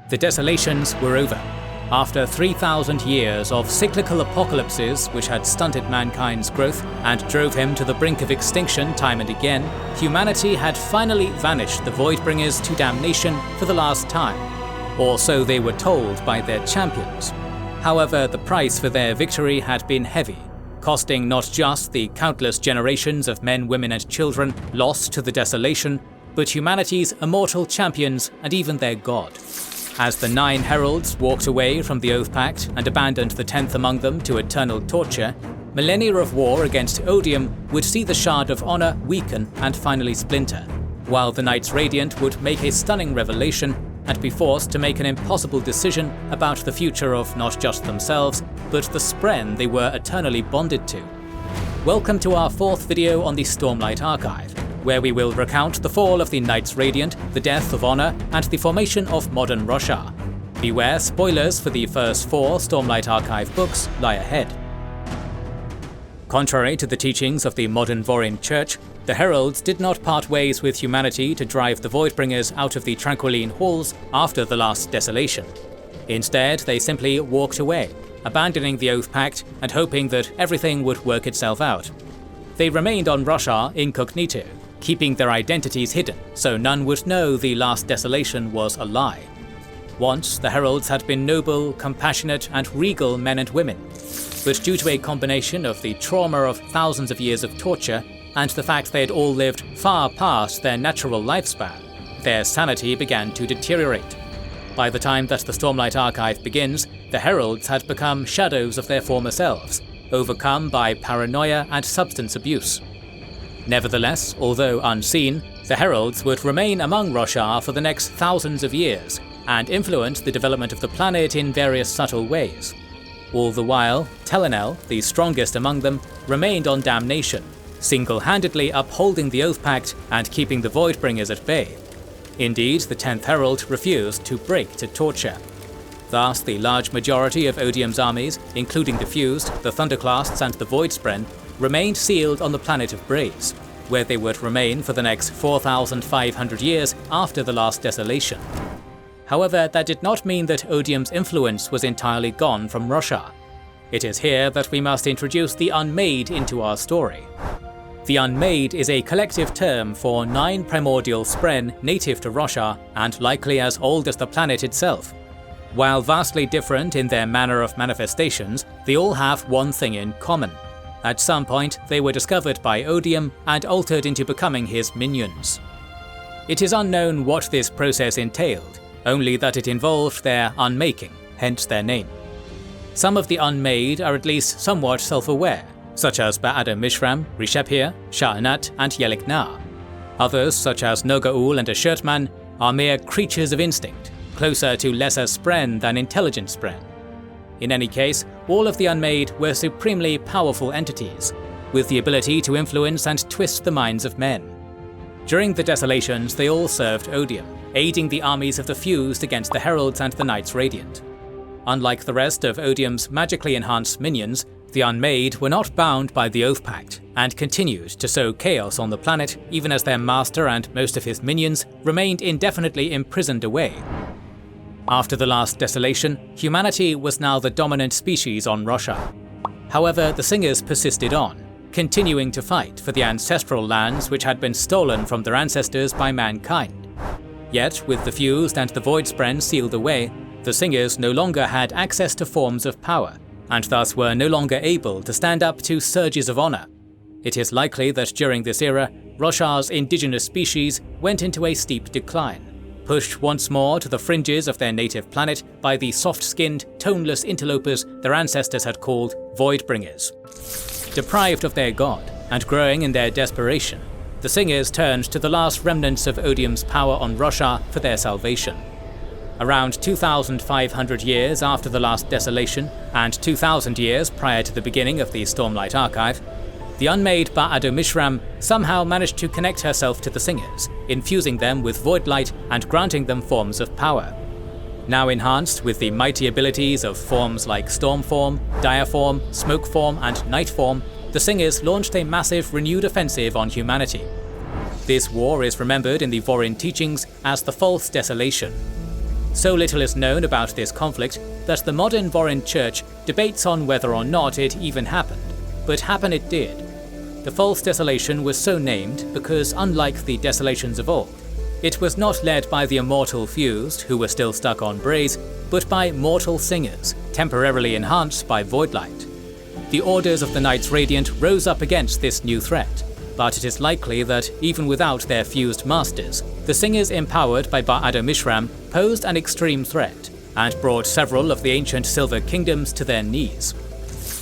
The desolations were over. After 3,000 years of cyclical apocalypses which had stunted mankind's growth and drove him to the brink of extinction time and again, humanity had finally vanished the Voidbringers to damnation for the last time, or so they were told by their champions. However, the price for their victory had been heavy, costing not just the countless generations of men, women and children lost to the desolation, but humanity's immortal champions and even their god. As the 9 Heralds walked away from the Oath Pact and abandoned the 10th among them to eternal torture, millennia of war against Odium would see the Shard of Honor weaken and finally splinter, while the Knights Radiant would make a stunning revelation and be forced to make an impossible decision about the future of not just themselves, but the Spren they were eternally bonded to. Welcome to our 4th video on the Stormlight Archive, where we will recount the fall of the Knights Radiant, the death of Honor, and the formation of modern Roshar. Beware, spoilers for the first 4 Stormlight Archive books lie ahead. Contrary to the teachings of the modern Vorian Church, the Heralds did not part ways with humanity to drive the Voidbringers out of the Tranquiline Halls after the last desolation. Instead, they simply walked away, abandoning the Oath Pact and hoping that everything would work itself out. They remained on Roshar incognito, keeping their identities hidden so none would know the last desolation was a lie. Once, the Heralds had been noble, compassionate and regal men and women, but due to a combination of the trauma of thousands of years of torture and the fact they had all lived far past their natural lifespan, their sanity began to deteriorate. By the time that the Stormlight Archive begins, the Heralds had become shadows of their former selves, overcome by paranoia and substance abuse. Nevertheless, although unseen, the Heralds would remain among Roshar for the next thousands of years and influence the development of the planet in various subtle ways. All the while, Telenel, the strongest among them, remained on damnation, single-handedly upholding the Oath Pact and keeping the Voidbringers at bay. Indeed, the 10th Herald refused to break to torture. Thus, the large majority of Odium's armies, including the Fused, the Thunderclasts and the Voidspren, remained sealed on the planet of Braze, where they would remain for the next 4,500 years after the last desolation. However, that did not mean that Odium's influence was entirely gone from Roshar. It is here that we must introduce the Unmade into our story. The Unmade is a collective term for 9 primordial Spren native to Roshar and likely as old as the planet itself. While vastly different in their manner of manifestations, they all have one thing in common. At some point, they were discovered by Odium and altered into becoming his minions. It is unknown what this process entailed, only that it involved their unmaking, hence their name. Some of the Unmade are at least somewhat self-aware, such as Ba'ado Mishram, Rishepir, Sha'anat, and Yelik Na. Others, such as Nogaul and Ashurtman, are mere creatures of instinct, closer to lesser Spren than intelligent Spren. In any case, all of the Unmade were supremely powerful entities, with the ability to influence and twist the minds of men. During the desolations, they all served Odium, aiding the armies of the Fused against the Heralds and the Knights Radiant. Unlike the rest of Odium's magically enhanced minions, the Unmade were not bound by the Oath Pact, and continued to sow chaos on the planet even as their master and most of his minions remained indefinitely imprisoned away. After the last desolation, humanity was now the dominant species on Roshar. However, the Singers persisted on, continuing to fight for the ancestral lands which had been stolen from their ancestors by mankind. Yet, with the Fused and the Voidspren sealed away, the Singers no longer had access to forms of power, and thus were no longer able to stand up to surges of honor. It is likely that during this era, Roshar's indigenous species went into a steep decline, pushed once more to the fringes of their native planet by the soft-skinned, toneless interlopers their ancestors had called Voidbringers. Deprived of their god, and growing in their desperation, the Singers turned to the last remnants of Odium's power on Roshar for their salvation. Around 2,500 years after the last desolation, and 2,000 years prior to the beginning of the Stormlight Archive, the unmade Ba'ado Mishram somehow managed to connect herself to the Singers, infusing them with voidlight and granting them forms of power. Now enhanced with the mighty abilities of forms like Storm Form, Dire Form, Smoke Form, and Night Form, the Singers launched a massive renewed offensive on humanity. This war is remembered in the Vorian teachings as the False Desolation. So little is known about this conflict that the modern Vorin Church debates on whether or not it even happened, but happen it did. The False Desolation was so named because, unlike the desolations of old, it was not led by the immortal fused who were still stuck on Braze, but by mortal singers, temporarily enhanced by Voidlight. The orders of the Knights Radiant rose up against this new threat, but it is likely that even without their fused masters, the singers empowered by Ba-Addo-Mishram posed an extreme threat and brought several of the ancient Silver Kingdoms to their knees.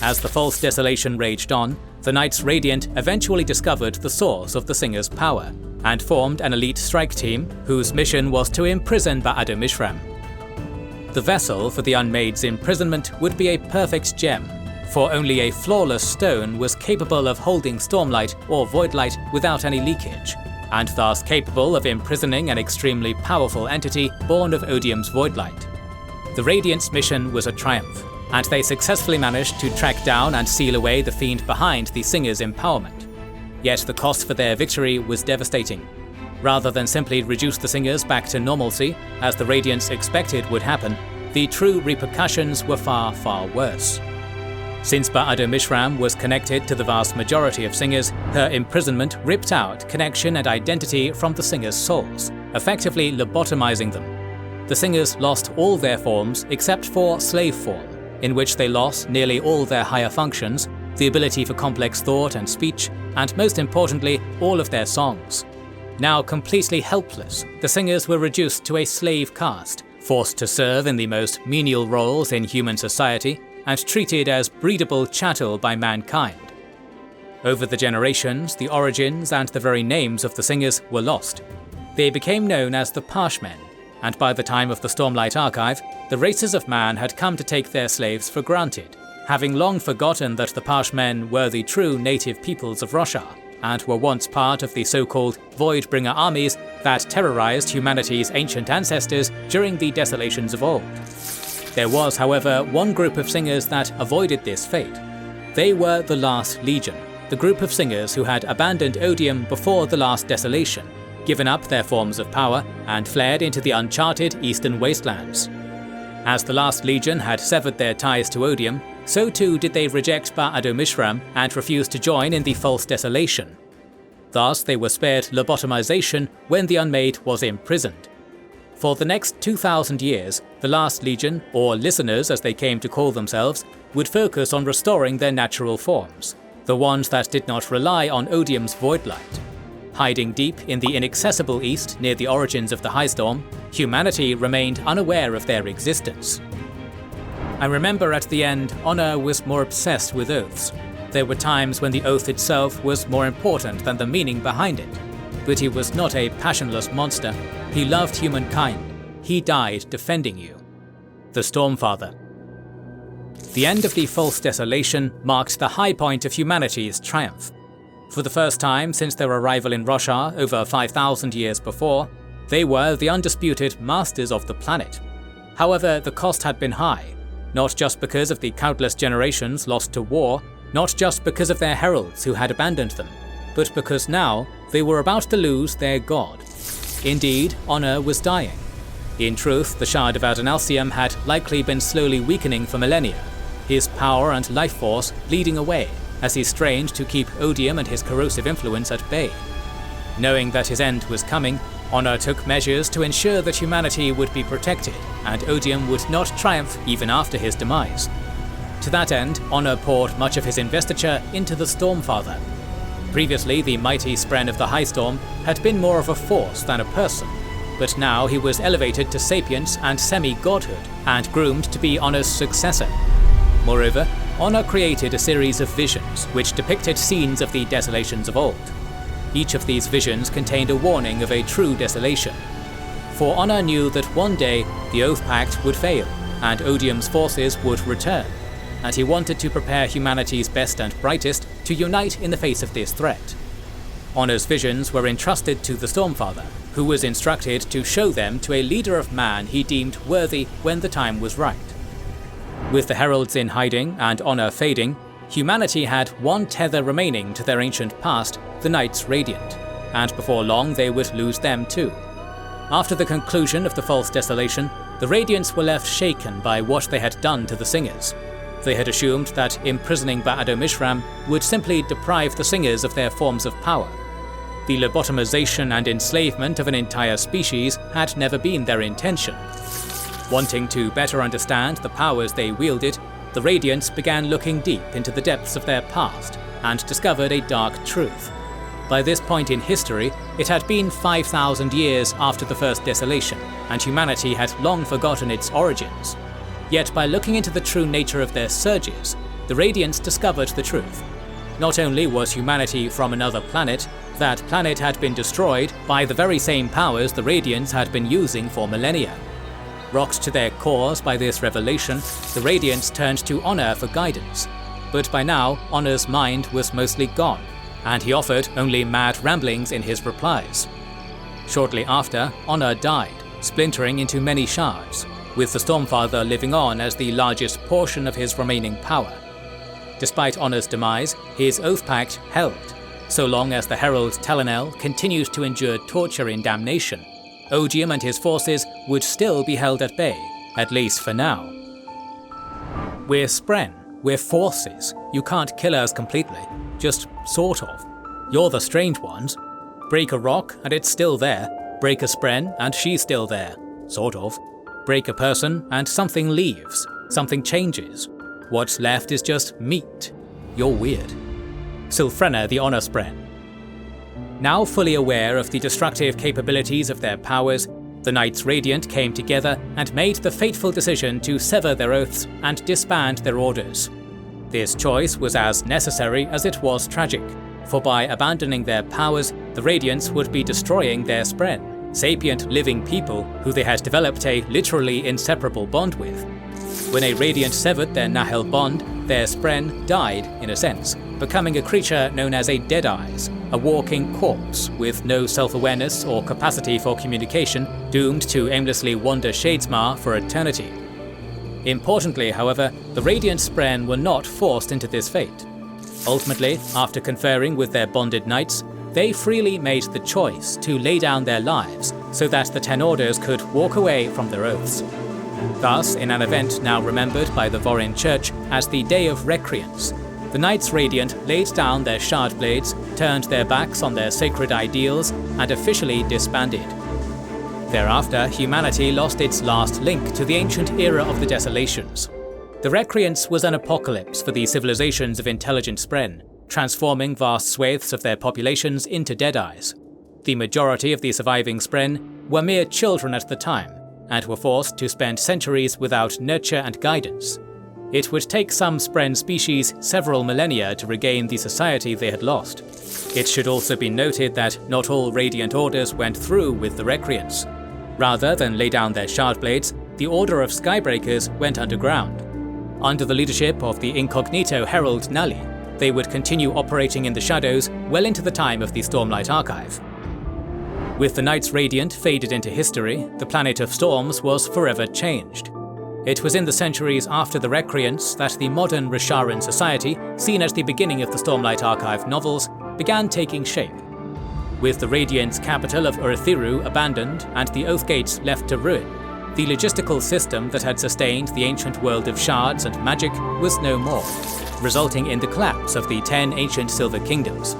As the False Desolation raged on, the Knights Radiant eventually discovered the source of the singers' power and formed an elite strike team whose mission was to imprison Ba-Addo-Mishram. The vessel for the Unmade's imprisonment would be a perfect gem, for only a flawless stone was capable of holding Stormlight or Voidlight without any leakage, and thus capable of imprisoning an extremely powerful entity born of Odium's Voidlight. The Radiant's mission was a triumph, and they successfully managed to track down and seal away the fiend behind the Singers' empowerment. Yet the cost for their victory was devastating. Rather than simply reduce the Singers back to normalcy, as the Radiants expected would happen, the true repercussions were far, far worse. Since Ba-Addo-Mishram was connected to the vast majority of Singers, her imprisonment ripped out connection and identity from the Singers' souls, effectively lobotomizing them. The Singers lost all their forms except for slave form, in which they lost nearly all their higher functions, the ability for complex thought and speech, and most importantly, all of their songs. Now completely helpless, the Singers were reduced to a slave caste, forced to serve in the most menial roles in human society, and treated as breedable chattel by mankind. Over the generations, the origins and the very names of the Singers were lost. They became known as the Parshmen, and by the time of the Stormlight Archive, the races of man had come to take their slaves for granted, having long forgotten that the Parshmen were the true native peoples of Roshar, and were once part of the so-called Voidbringer armies that terrorized humanity's ancient ancestors during the desolations of old. There was, however, one group of singers that avoided this fate. They were the Last Legion, the group of singers who had abandoned Odium before the last desolation, given up their forms of power, and fled into the uncharted eastern wastelands. As the Last Legion had severed their ties to Odium, so too did they reject Ba-Addo-Mishram and refuse to join in the False Desolation. Thus they were spared lobotomization when the Unmade was imprisoned. For the next 2,000 years, the Last Legion, or Listeners as they came to call themselves, would focus on restoring their natural forms, the ones that did not rely on Odium's Voidlight. Hiding deep in the inaccessible east near the origins of the High Storm, humanity remained unaware of their existence. I remember at the end, Honor was more obsessed with oaths. There were times when the oath itself was more important than the meaning behind it. But he was not a passionless monster. He loved humankind. He died defending you. The Stormfather. The end of the False Desolation marked the high point of humanity's triumph. For the first time since their arrival in Roshar over 5,000 years before, they were the undisputed masters of the planet. However, the cost had been high, not just because of the countless generations lost to war, not just because of their heralds who had abandoned them, but because now they were about to lose their god. Indeed, Honor was dying. In truth, the Shard of Adonalsium had likely been slowly weakening for millennia, his power and life force bleeding away as he strained to keep Odium and his corrosive influence at bay. Knowing that his end was coming, Honor took measures to ensure that humanity would be protected and Odium would not triumph even after his demise. To that end, Honor poured much of his investiture into the Stormfather. Previously, the mighty Spren of the High Storm had been more of a force than a person, but now he was elevated to sapience and semi-godhood, and groomed to be Honor's successor. Moreover, Honor created a series of visions which depicted scenes of the desolations of old. Each of these visions contained a warning of a true desolation. For Honor knew that one day the Oath Pact would fail, and Odium's forces would return, and he wanted to prepare humanity's best and brightest to unite in the face of this threat. Honor's visions were entrusted to the Stormfather, who was instructed to show them to a leader of man he deemed worthy when the time was right. With the Heralds in hiding and Honor fading, humanity had one tether remaining to their ancient past, the Knights Radiant, and before long they would lose them too. After the conclusion of the False Desolation, the Radiants were left shaken by what they had done to the Singers. They had assumed that imprisoning Ba'ado Mishram would simply deprive the Singers of their forms of power. The lobotomization and enslavement of an entire species had never been their intention. Wanting to better understand the powers they wielded, the Radiants began looking deep into the depths of their past and discovered a dark truth. By this point in history, it had been 5,000 years after the first desolation, and humanity had long forgotten its origins. Yet by looking into the true nature of their surges, the Radiants discovered the truth. Not only was humanity from another planet, that planet had been destroyed by the very same powers the Radiants had been using for millennia. Rocked to their cores by this revelation, the Radiants turned to Honor for guidance. But by now, Honor's mind was mostly gone, and he offered only mad ramblings in his replies. Shortly after, Honor died, splintering into many shards, with the Stormfather living on as the largest portion of his remaining power. Despite Honor's demise, his Oath Pact held, so long as the Herald Talonel continued to endure torture in damnation. Odium and his forces would still be held at bay, at least for now. We're Spren, we're forces. You can't kill us completely, just sort of. You're the strange ones. Break a rock and it's still there. Break a Spren and she's still there, sort of. Break a person and something leaves, something changes. What's left is just meat. You're weird. Sylfrena the Honor Spren. Now fully aware of the destructive capabilities of their powers, the Knights Radiant came together and made the fateful decision to sever their oaths and disband their orders. This choice was as necessary as it was tragic, for by abandoning their powers, the Radiants would be destroying their Spren, sapient living people who they had developed a literally inseparable bond with. When a Radiant severed their Nahel bond, their Spren died, in a sense, becoming a creature known as a Deadeyes, a walking corpse with no self-awareness or capacity for communication, doomed to aimlessly wander Shadesmar for eternity. Importantly, however, the Radiant Spren were not forced into this fate. Ultimately, after conferring with their bonded knights, they freely made the choice to lay down their lives so that the Ten Orders could walk away from their oaths. Thus, in an event now remembered by the Vorin Church as the Day of Recreance, the Knights Radiant laid down their shard blades, turned their backs on their sacred ideals, and officially disbanded. Thereafter, humanity lost its last link to the ancient era of the Desolations. The Recreance was an apocalypse for the civilizations of intelligent Spren, transforming vast swathes of their populations into Deadeyes. The majority of the surviving Spren were mere children at the time, and were forced to spend centuries without nurture and guidance. It would take some Spren species several millennia to regain the society they had lost. It should also be noted that not all Radiant Orders went through with the Recreance. Rather than lay down their shard blades, the Order of Skybreakers went underground. Under the leadership of the incognito Herald Nali, they would continue operating in the shadows well into the time of the Stormlight Archive. With the Knights Radiant faded into history, the planet of storms was forever changed. It was in the centuries after the Recreance that the modern Rosharan society, seen at the beginning of the Stormlight Archive novels, began taking shape. With the Radiant's capital of Urithiru abandoned and the Oathgates left to ruin, the logistical system that had sustained the ancient world of shards and magic was no more, resulting in the collapse of the 10 ancient Silver Kingdoms.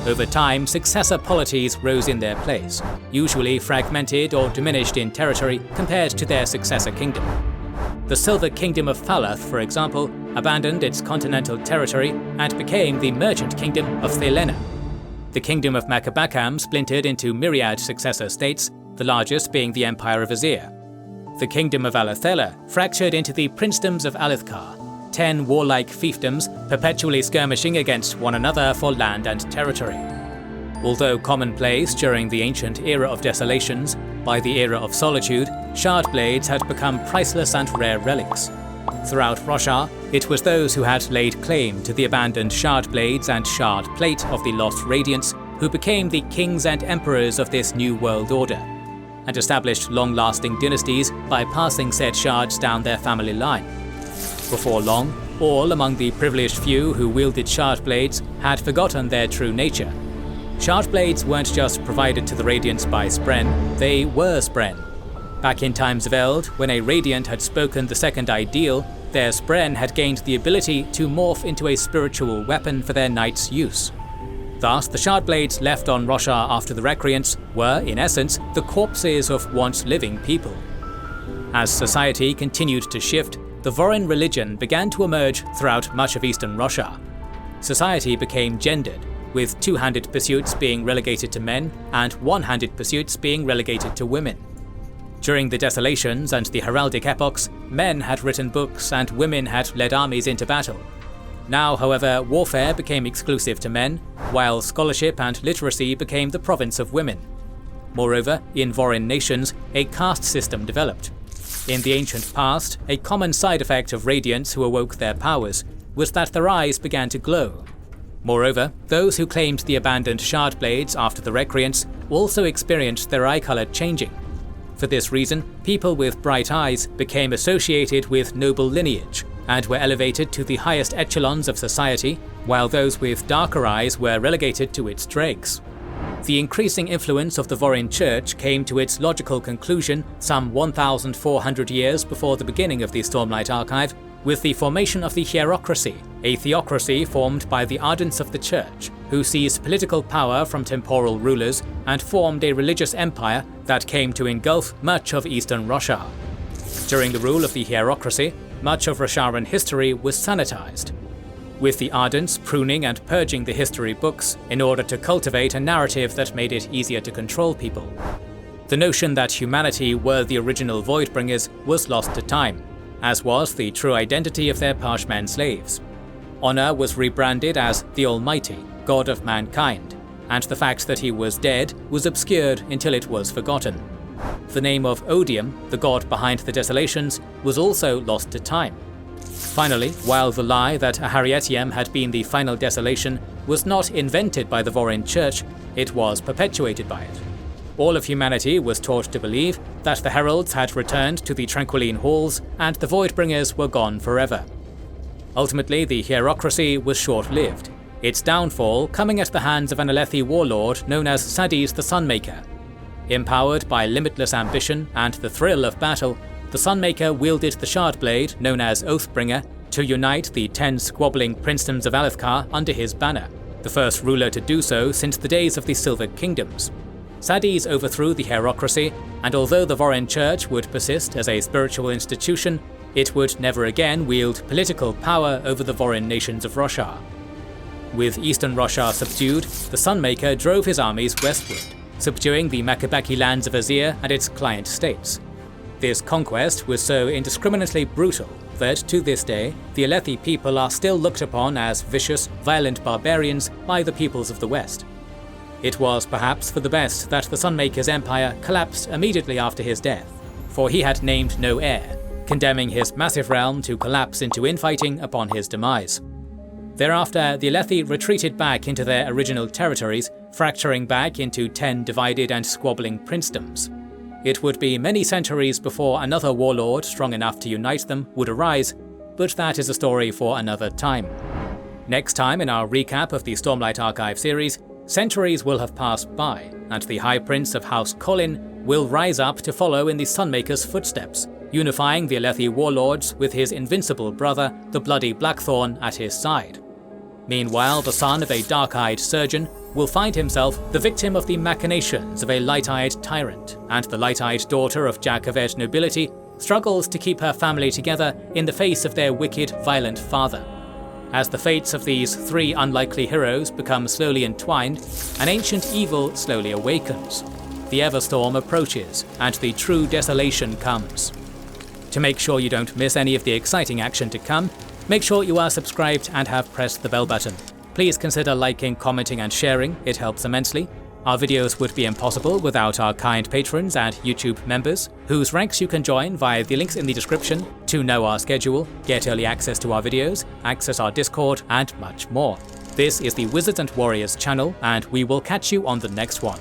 Over time, successor polities rose in their place, usually fragmented or diminished in territory compared to their successor kingdom. The Silver Kingdom of Falath, for example, abandoned its continental territory and became the Merchant Kingdom of Thelena. The Kingdom of Makabakam splintered into myriad successor states, the largest being the Empire of Azir. The Kingdom of Alathela fractured into the Princedoms of Alithkar, 10 warlike fiefdoms perpetually skirmishing against one another for land and territory. Although commonplace during the ancient era of desolations, by the era of solitude, shard blades had become priceless and rare relics. Throughout Roshar, it was those who had laid claim to the abandoned shard blades and shard plate of the Lost Radiants who became the kings and emperors of this new world order, and established long-lasting dynasties by passing said shards down their family line. Before long, all among the privileged few who wielded shard blades had forgotten their true nature. Shard blades weren't just provided to the Radiants by Spren, they were Spren. Back in times of Eld, when a Radiant had spoken the second ideal, their Spren had gained the ability to morph into a spiritual weapon for their knight's use. Thus, the Shardblades left on Roshar after the Recreance were, in essence, the corpses of once living people. As society continued to shift, the Vorin religion began to emerge throughout much of eastern Roshar. Society became gendered, with two-handed pursuits being relegated to men and one-handed pursuits being relegated to women. During the Desolations and the Heraldic epochs, men had written books and women had led armies into battle. Now, however, warfare became exclusive to men, while scholarship and literacy became the province of women. Moreover, in Vorin nations, a caste system developed. In the ancient past, a common side effect of Radiants who awoke their powers was that their eyes began to glow. Moreover, those who claimed the abandoned Shardblades after the Recreance also experienced their eye colour changing. For this reason, people with bright eyes became associated with noble lineage and were elevated to the highest echelons of society, while those with darker eyes were relegated to its dregs. The increasing influence of the Vorin Church came to its logical conclusion some 1,400 years before the beginning of the Stormlight Archive, with the formation of the Hierocracy, a theocracy formed by the ardents of the Church, who seized political power from temporal rulers and formed a religious empire that came to engulf much of eastern Roshar. During the rule of the Hierocracy, much of Rosharan history was sanitized, with the Ardents pruning and purging the history books in order to cultivate a narrative that made it easier to control people. The notion that humanity were the original Voidbringers was lost to time, as was the true identity of their Parshman slaves. Honor was rebranded as the Almighty, God of mankind, and the fact that he was dead was obscured until it was forgotten. The name of Odium, the god behind the Desolations, was also lost to time. Finally, while the lie that Aharietiam had been the final desolation was not invented by the Vorin Church, it was perpetuated by it. All of humanity was taught to believe that the Heralds had returned to the Tranquiline Halls and the Voidbringers were gone forever. Ultimately, the Hierocracy was short-lived, its downfall coming at the hands of an Alethi warlord known as Sadis the Sunmaker. Empowered by limitless ambition and the thrill of battle, the Sunmaker wielded the Shardblade, known as Oathbringer, to unite the 10 squabbling princedoms of Alethkar under his banner, the first ruler to do so since the days of the Silver Kingdoms. Sadis overthrew the Hierocracy, and although the Vorin Church would persist as a spiritual institution, it would never again wield political power over the Vorin nations of Roshar. With eastern Roshar subdued, the Sunmaker drove his armies westward, subduing the Makabaki lands of Azir and its client states. This conquest was so indiscriminately brutal that, to this day, the Alethi people are still looked upon as vicious, violent barbarians by the peoples of the West. It was perhaps for the best that the Sunmaker's empire collapsed immediately after his death, for he had named no heir, condemning his massive realm to collapse into infighting upon his demise. Thereafter, the Alethi retreated back into their original territories, fracturing back into 10 divided and squabbling princedoms. It would be many centuries before another warlord strong enough to unite them would arise, but that is a story for another time. Next time in our recap of the Stormlight Archive series, centuries will have passed by, and the High Prince of House Colin will rise up to follow in the Sunmaker's footsteps, unifying the Alethi warlords with his invincible brother, the Bloody Blackthorn, at his side. Meanwhile, the son of a dark-eyed surgeon will find himself the victim of the machinations of a light-eyed tyrant, and the light-eyed daughter of Jakavet nobility struggles to keep her family together in the face of their wicked, violent father. As the fates of these 3 unlikely heroes become slowly entwined, an ancient evil slowly awakens. The Everstorm approaches, and the true desolation comes. To make sure you don't miss any of the exciting action to come, make sure you are subscribed and have pressed the bell button. Please consider liking, commenting and sharing, it helps immensely. Our videos would be impossible without our kind patrons and YouTube members, whose ranks you can join via the links in the description to know our schedule, get early access to our videos, access our Discord and much more. This is the Wizards and Warriors channel, and we will catch you on the next one.